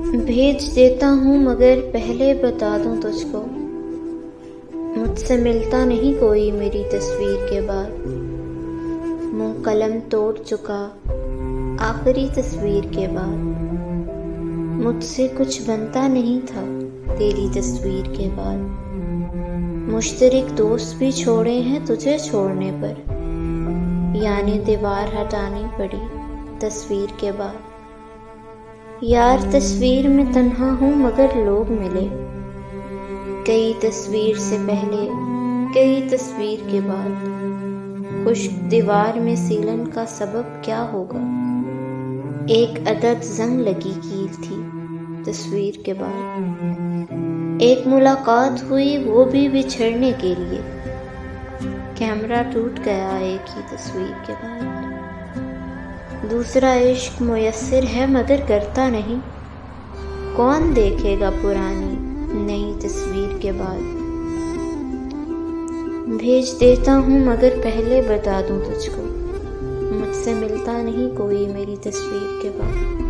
भेज देता हूँ मगर पहले बता दूँ तुझको, मुझसे मिलता नहीं कोई मेरी तस्वीर के बाद। मुँह कलम तोड़ चुका आखिरी तस्वीर के बाद। मुझसे कुछ बनता नहीं था तेरी तस्वीर के बाद। मुश्तरक दोस्त भी छोड़े हैं तुझे छोड़ने पर, यानी दीवार हटानी पड़ी तस्वीर के बाद। यार तस्वीर में तन्हा हूँ मगर लोग मिले, कई तस्वीर से पहले कई तस्वीर के बाद। खुश्क दीवार में सीलन का सबब क्या होगा, एक अदद जंग लगी कील थी तस्वीर के बाद। एक मुलाकात हुई वो भी बिछड़ने के लिए, कैमरा टूट गया एक ही तस्वीर के बाद। दूसरा इश्क मुयस्सर है मगर करता नहीं, कौन देखेगा पुरानी नई तस्वीर के बाद। भेज देता हूँ मगर पहले बता दूँ तुझको, मुझसे मिलता नहीं कोई मेरी तस्वीर के बाद।